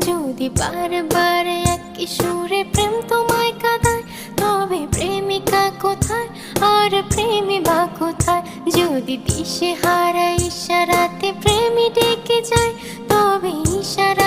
যদি বারবার একই সুরে প্রেম তোমায় কাঁদায়, তবে প্রেমিকা কোথায় আর প্রেমী বা কোথায়? যদি দিশে হারা ইশারাতে প্রেমী ডেকে যায়, তবে ইশারা